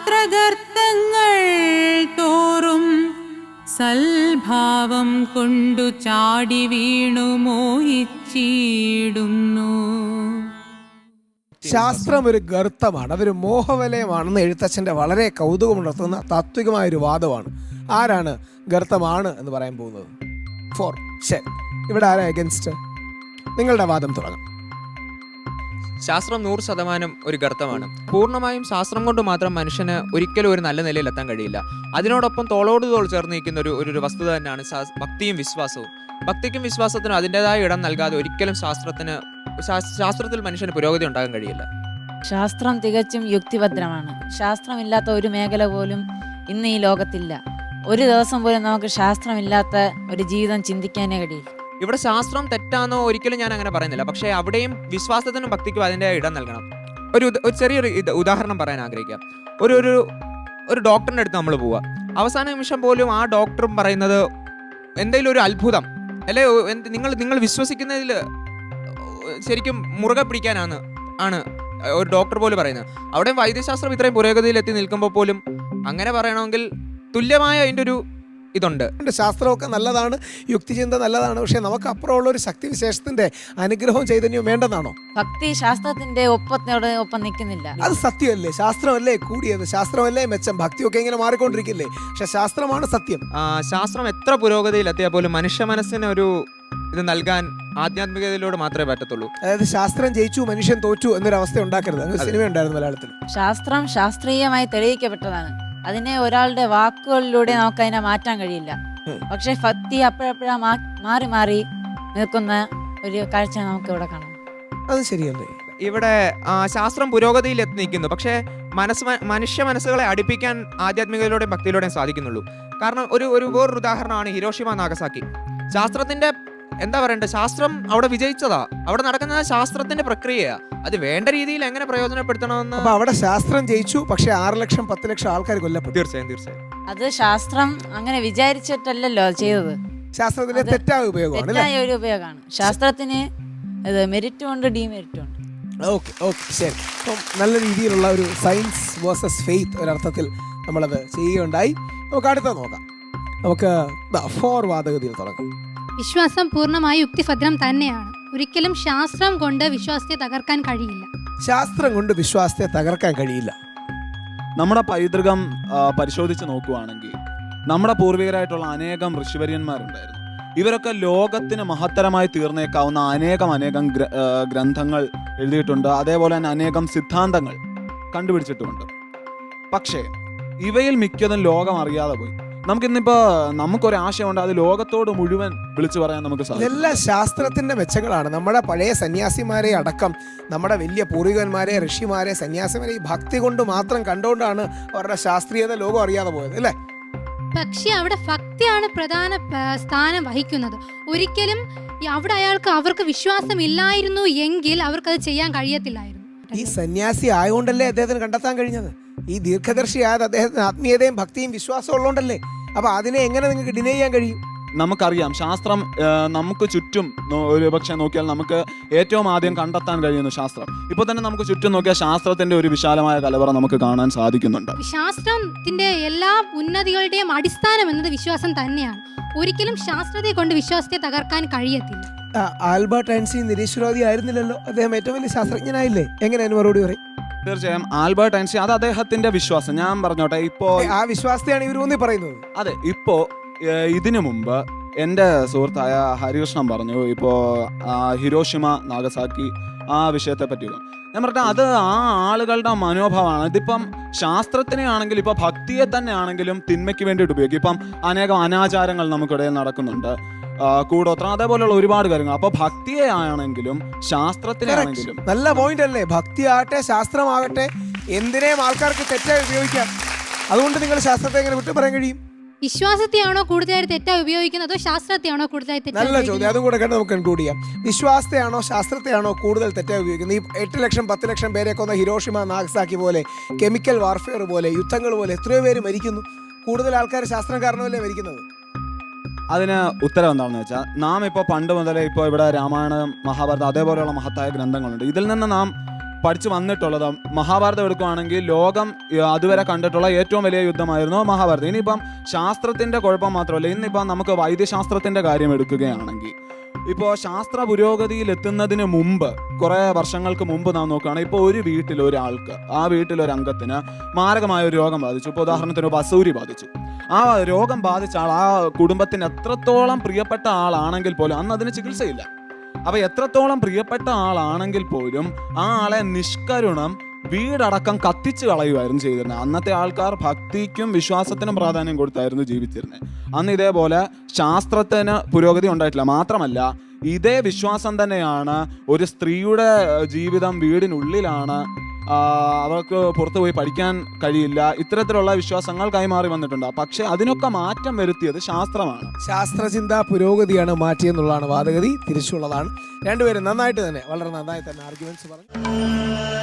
ഗാത്രഗർത്തങ്ങൾ തോറും സൽഭാവം കൊണ്ടു ചാടി വീണു മോഹിച്ചിടുന്നു. ശാസ്ത്രം ഒരു ഗർത്തമാണ്, അതൊരു മോഹവലയമാണെന്ന് എഴുത്തച്ഛൻ്റെ വളരെ കൗതുകമുണർത്തുന്ന താത്വികമായൊരു വാദമാണ്. ആരാണ് ഗർത്തമാണ് എന്ന് പറയാൻ പോകുന്നത്? ശരി, ഇവിടെ ആരാ അഗൻസ്റ്റ്? നിങ്ങളുടെ വാദം തുടങ്ങാം. ശാസ്ത്രം 100% ഒരു ഗർത്തമാണ്. പൂർണ്ണമായും ശാസ്ത്രം കൊണ്ട് മാത്രം മനുഷ്യന് ഒരിക്കലും ഒരു നല്ല നിലയിൽ എത്താൻ കഴിയില്ല. അതിനോടൊപ്പം തോളോട് തോൾ ചേർന്ന് നിൽക്കുന്ന ഒരു വസ്തുത തന്നെയാണ് ഭക്തിയും വിശ്വാസവും. ഭക്തിക്കും വിശ്വാസത്തിനും അതിൻ്റെതായ ഇടം നൽകാതെ ഒരിക്കലും ശാസ്ത്രത്തിൽ മനുഷ്യന് പുരോഗതി ഉണ്ടാകാൻ കഴിയില്ല. ശാസ്ത്രം തികച്ചും യുക്തിഭദ്രമാണ്. ശാസ്ത്രമില്ലാത്ത ഒരു മേഖല പോലും ഇന്ന് ഈ ലോകത്തില്ല. ഒരു ദിവസം പോലും നമുക്ക് ശാസ്ത്രമില്ലാത്ത ഒരു ജീവിതം ചിന്തിക്കാനേ കഴിയില്ല. ഇവിടെ ശാസ്ത്രം തെറ്റാന്നോ ഒരിക്കലും ഞാൻ അങ്ങനെ പറയുന്നില്ല. പക്ഷേ അവിടെയും വിശ്വാസത്തിനും ഭക്തിക്കും അതിൻ്റെ ഇടം നൽകണം. ഒരു ചെറിയൊരു ഉദാഹരണം പറയാൻ ആഗ്രഹിക്കാം. ഒരു ഡോക്ടറിൻ്റെ അടുത്ത് നമ്മൾ പോവുക. അവസാന നിമിഷം പോലും ആ ഡോക്ടറും പറയുന്നത് എന്തെങ്കിലും ഒരു അത്ഭുതം അല്ലെ, നിങ്ങൾ വിശ്വസിക്കുന്നതിൽ ശരിക്കും മുറുകെ പിടിക്കാനാണ് ഒരു ഡോക്ടർ പോലും പറയുന്നത്. അവിടെ വൈദ്യശാസ്ത്രം ഇത്രയും പുരോഗതിയിൽ എത്തി നിൽക്കുമ്പോൾ പോലും അങ്ങനെ പറയണമെങ്കിൽ തുല്യമായ അതിൻ്റെ ഒരു ഇതുണ്ട്. ശാസ്ത്രമൊക്കെ നല്ലതാണ്, യുക്തിചിന്ത നല്ലതാണ്, പക്ഷെ നമുക്ക് അപ്പുറമുള്ള ഒരു ശക്തിവിശേഷത്തിന്റെ അനുഗ്രഹവും ചൈതന്യവും വേണ്ടെന്നാണോ? ഭക്തി ശാസ്ത്രത്തിന്റെ ഒപ്പം നിൽക്കുന്നില്ല. അത് സത്യമല്ലേ? ശാസ്ത്രമല്ലേ കൂടിയത്? ശാസ്ത്രമല്ലേ മെച്ചം? ഭക്തിയൊക്കെ ഇങ്ങനെ മാറിക്കൊണ്ടിരിക്കില്ലേ? പക്ഷെ ശാസ്ത്രമാണ് സത്യം. ശാസ്ത്രം എത്ര പുരോഗതിയിൽ എത്തിയാൽ പോലും മനുഷ്യ മനസ്സിന് ഒരു ഇത് നൽകാൻ ആധ്യാത്മികതയിലൂടെ മാത്രമേ പറ്റത്തുള്ളൂ. അതായത് ശാസ്ത്രം ജയിച്ചു മനുഷ്യൻ തോറ്റു എന്നൊരവസ്ഥ ഉണ്ടാക്കരുത്. അങ്ങനെ സിനിമ ഉണ്ടായിരുന്നു മലയാളത്തിൽ. ശാസ്ത്രം ശാസ്ത്രീയമായി തെളിയിക്കപ്പെട്ടതാണ്. അതിനെ ഒരാളുടെ വാക്കുകളിലൂടെ നമുക്ക് അതിനെ മാറ്റാൻ കഴിയില്ല. പക്ഷെ ഭക്തി അപ്പോഴപ്പോഴാ മാറി മാറി നിൽക്കുന്ന ഒരു കാഴ്ച നമുക്ക് ഇവിടെ കാണാം. അത് ശരിയല്ലേ? ഇവിടെ ശാസ്ത്രം പുരോഗതിയിൽ എത്തി നിൽക്കുന്നു, പക്ഷേ മനുഷ്യ മനസ്സുകളെ അടുപ്പിക്കാൻ ആധ്യാത്മികതയിലൂടെയും ഭക്തിയിലൂടെയും സാധിക്കുന്നുള്ളൂ. കാരണം വേറൊരു ഉദാഹരണമാണ് ഹിരോഷിമ നാഗസാക്കി. ശാസ്ത്രത്തിന്റെ എന്താ പറയണ്ടേ, ശാസ്ത്രം അവിടെ വിജയിച്ചതാ. അവിടെ നടക്കുന്ന ശാസ്ത്രത്തിന്റെ പ്രക്രിയയാ. അത് വേണ്ട രീതിയിൽ എങ്ങനെ പ്രയോജനപ്പെടുത്തണമെന്ന്. അപ്പൊ അവിടെ ശാസ്ത്രം ജയിച്ചു, പക്ഷെ 6 ലക്ഷം 10 ലക്ഷം ആൾക്കാർ കൊല്ലപ്പെട്ടു. തീർച്ചയായും അത് ശാസ്ത്രം അങ്ങനെ വിചാരിച്ചിട്ടല്ലോ ചെയ്തത്. ശാസ്ത്രത്തിലെ തെറ്റായ ഒരു ഉപയോഗമാണ്. ശാസ്ത്രത്തിന് മെരിറ്റും ഉണ്ട് ഡീമെരിറ്റും ഉണ്ട്. ഓക്കെ ശരി. അപ്പം നല്ല രീതിയിലുള്ള ഒരു സയൻസ് വേഴ്സസ് ഫെയ്ത്ത് ഒരർത്ഥത്തിൽ നമ്മളത് ചെയ്യുകയുണ്ടായി. നമുക്ക് അടുത്ത നോക്കാം. നമുക്ക് വാദഗതിയിൽ തുടങ്ങാം. വിശ്വാസം പൂർണ്ണമായി യുക്തിഭദ്രം തന്നെയാണ്. ഒരിക്കലും ശാസ്ത്രം കൊണ്ട് വിശ്വാസത്തെ തകർക്കാൻ കഴിയില്ല. ശാസ്ത്രം കൊണ്ട് വിശ്വാസത്തെ തകർക്കാൻ കഴിയില്ല. നമ്മുടെ പൈതൃകം പരിശോധിച്ച് നോക്കുകയാണെങ്കിൽ നമ്മുടെ പൂർവികരായിട്ടുള്ള അനേകം ഋഷിവര്യന്മാരുണ്ടായിരുന്നു. ഇവരൊക്കെ ലോകത്തിന് മഹത്തരമായി തീർന്നേക്കാവുന്ന അനേകം ഗ്രന്ഥങ്ങൾ എഴുതിയിട്ടുണ്ട്. അതേപോലെ തന്നെ അനേകം സിദ്ധാന്തങ്ങൾ കണ്ടുപിടിച്ചിട്ടുമുണ്ട്. പക്ഷേ ഇവയിൽ മിക്കതും ലോകം അറിയാതെ പോയി. നമുക്കൊരാശയമുണ്ട്, അത് ലോകത്തോട് മുഴുവൻ വിളിച്ചു പറയാൻ നമുക്ക് സാധിക്കും. ഇതെല്ലാം ശാസ്ത്രത്തിന്റെ മെച്ചങ്ങളാണ്. നമ്മുടെ പഴയ സന്യാസിമാരെ അടക്കം നമ്മുടെ വലിയ പൂർവികന്മാരെ, ഋഷിമാരെ, സന്യാസിമാരെ ഈ ഭക്തി കൊണ്ട് മാത്രം കണ്ടുകൊണ്ടാണ് അവരുടെ ശാസ്ത്രീയത ലോകം അറിയാതെ പോയത്, അല്ലേ? പക്ഷെ അവിടെ ഭക്തിയാണ് പ്രധാന സ്ഥാനം വഹിക്കുന്നത്. ഒരിക്കലും അവിടെ അവർക്ക് വിശ്വാസം ഇല്ലായിരുന്നു എങ്കിൽ അവർക്കത് ചെയ്യാൻ കഴിയത്തില്ലായിരുന്നു. ഈ സന്യാസി ആയതുകൊണ്ടല്ലേ അദ്ദേഹത്തിന് കണ്ടെത്താൻ കഴിഞ്ഞത്. ഈ ദീർഘദർശിയായത് അദ്ദേഹത്തിന് ആത്മീയതയും ഭക്തിയും വിശ്വാസവും ഉള്ളതുകൊണ്ടല്ലേ. അപ്പൊ അതിനെ എങ്ങനെ നിങ്ങൾക്ക് ഡിനൈ ചെയ്യാൻ കഴിയും? നമുക്കറിയാം, ശാസ്ത്രം നമുക്ക് ചുറ്റും ഒരുപക്ഷെ നോക്കിയാൽ നമുക്ക് ഏറ്റവും ആദ്യം കണ്ടെത്താൻ കഴിയുന്ന ശാസ്ത്രം. ഇപ്പോൾ തന്നെ നമുക്ക് ചുറ്റും നോക്കിയാൽ ശാസ്ത്രത്തിന്റെ ഒരു വിശാലമായ കലവറ നമുക്ക് കാണാൻ സാധിക്കുന്നുണ്ട്. ശാസ്ത്രത്തിന്റെ എല്ലാ ഉന്നതികളുടെയും അടിസ്ഥാനം എന്നത് വിശ്വാസം തന്നെയാണ്. ഒരിക്കലും ശാസ്ത്രത്തെ കൊണ്ട് വിശ്വാസത്തെ തകർക്കാൻ കഴിയത്തില്ല. ആൽബർട്ട് ഐൻസ്റ്റീൻ നിരീശ്വരവാദി ആയിരുന്നില്ലല്ലോ, അദ്ദേഹം ഏറ്റവും വലിയ ശാസ്ത്രജ്ഞനായില്ലേ? എങ്ങനെയാണ് മറുപടി പറയും? തീർച്ചയായും ആൽബർട്ട് ഐൻസ്റ്റീൻ, അത് അദ്ദേഹത്തിന്റെ വിശ്വാസം. ഞാൻ പറഞ്ഞോട്ടെ, ഇപ്പോ ആ വിശ്വാസത്തെയാണ് ഇവർ ഊന്നി പറയുന്നത്. അതെ, ഇപ്പോ ഇതിനു മുമ്പ് എൻ്റെ സുഹൃത്തായ ഹരികൃഷ്ണൻ പറഞ്ഞു ഇപ്പോൾ ഹിരോഷിമ നാഗസാക്കി ആ വിഷയത്തെ പറ്റി. ഞാൻ പറഞ്ഞ അത് ആ ആളുകളുടെ മനോഭാവമാണ്. ഇതിപ്പം ശാസ്ത്രത്തിനെ ആണെങ്കിൽ ഇപ്പോൾ ഭക്തിയെ തന്നെ ആണെങ്കിലും തിന്മയ്ക്ക് വേണ്ടിയിട്ട് ഉപയോഗിക്കും. ഇപ്പം അനേകം അനാചാരങ്ങൾ നമുക്കിടയിൽ നടക്കുന്നുണ്ട്, കൂടോത്രം, അതേപോലെയുള്ള ഒരുപാട് കാര്യങ്ങൾ. അപ്പോൾ ഭക്തിയെ ആണെങ്കിലും ശാസ്ത്രത്തിനെ ആണെങ്കിലും. നല്ല പോയിന്റ് അല്ലേ? ഭക്തി ആകട്ടെ ശാസ്ത്രമാകട്ടെ എന്തിനേയും ആൾക്കാർക്ക് തെറ്റായി ഉപയോഗിക്കാം. അതുകൊണ്ട് നിങ്ങൾ ശാസ്ത്രത്തെ എങ്ങനെ വിട്ടു പറയാൻ കഴിയും? വിശ്വാസത്തെയാണോ കൂടുതലായി തെറ്റായി ഉപയോഗിക്കുന്നത്, അതോ ശാസ്ത്രത്തെയാണോ കൂടുതലായി തെറ്റായി? നല്ല ചോദ്യം, അതും കൂടെ കണ്ട് നമുക്ക് കൺക്ലൂഡ് ചെയ്യാം. വിശ്വാസത്തെയാണോ ശാസ്ത്രത്തെയാണോ കൂടുതൽ തെറ്റായി ഉപയോഗിക്കുന്നത്? ഈ 8 ലക്ഷം 10 ലക്ഷം പേരെ കൊന്ന ഹിരോഷിമ നാഗസാക്കി പോലെ, കെമിക്കൽ വാർഫെയർ പോലെ, യുദ്ധങ്ങൾ പോലെ എത്രയോ പേര് മരിക്കുന്നു. കൂടുതൽ ആൾക്കാർ ശാസ്ത്രം കാരണമല്ലേ മരിക്കുന്നത്? അതിന് ഉത്തരം എന്താണെന്ന് വെച്ചാൽ, നാം ഇപ്പോൾ പണ്ട് മുതലേ ഇപ്പോൾ ഇവിടെ രാമായണം, മഹാഭാരതം, അതേപോലെയുള്ള മഹത്തായ ഗ്രന്ഥങ്ങളുണ്ട്. ഇതിൽ നിന്ന് നാം പഠിച്ചു വന്നിട്ടുള്ളത്. മഹാഭാരതം എടുക്കുകയാണെങ്കിൽ ലോകം അതുവരെ കണ്ടിട്ടുള്ള ഏറ്റവും വലിയ യുദ്ധമായിരുന്നു മഹാഭാരതം. ഇനിയിപ്പം ശാസ്ത്രത്തിൻ്റെ കുഴപ്പം മാത്രമല്ല, ഇന്നിപ്പം നമുക്ക് വൈദ്യശാസ്ത്രത്തിൻ്റെ കാര്യം എടുക്കുകയാണെങ്കിൽ ഇപ്പോൾ ശാസ്ത്ര പുരോഗതിയിൽ എത്തുന്നതിന് മുമ്പ്, കുറേ വർഷങ്ങൾക്ക് മുമ്പ് നാം നോക്കുകയാണെങ്കിൽ ഇപ്പോൾ ഒരു വീട്ടിൽ ഒരാൾക്ക്, ആ വീട്ടിലൊരംഗത്തിന് മാരകമായ ഒരു രോഗം ബാധിച്ചു. ഇപ്പോൾ ഉദാഹരണത്തിന് വസൂരി ബാധിച്ചു. ആ രോഗം ബാധിച്ച ആൾ ആ കുടുംബത്തിന് എത്രത്തോളം പ്രിയപ്പെട്ട ആളാണെങ്കിൽ പോലും അന്ന് അതിന് ചികിത്സയില്ല. അപ്പോൾ എത്രത്തോളം പ്രിയപ്പെട്ട ആളാണെങ്കിൽ പോലും ആ ആളെ നിഷ്കരുണം വീടടക്കം കത്തിച്ച് കളയുമായിരുന്നു ചെയ്തിരുന്നത്. അന്നത്തെ ആൾക്കാർ ഭക്തിക്കും വിശ്വാസത്തിനും പ്രാധാന്യം കൊടുത്തായിരുന്നു ജീവിച്ചിരുന്നത്. അന്ന് ഇതേപോലെ ശാസ്ത്രത്തിന് പുരോഗതി ഉണ്ടായിട്ടില്ല. മാത്രമല്ല, ഇതേ വിശ്വാസം തന്നെയാണ് ഒരു സ്ത്രീയുടെ ജീവിതം വീടിനുള്ളിലാണ്, അവർക്ക് പുറത്തു പോയി പഠിക്കാൻ കഴിയില്ല, ഇത്തരത്തിലുള്ള വിശ്വാസങ്ങൾ കൈമാറി വന്നിട്ടുണ്ട്. പക്ഷെ അതിനൊക്കെ മാറ്റം വരുത്തിയത് ശാസ്ത്രമാണ്. ശാസ്ത്രചിന്താ പുരോഗതിയാണ് മാറ്റിയെന്നുള്ളതാണ് വാദഗതി. തിരിച്ചുള്ളതാണ്. രണ്ടുപേരും നന്നായിട്ട് തന്നെ, വളരെ നന്നായി തന്നെ ആർഗ്യുമെന്റ്സ് പറഞ്ഞു.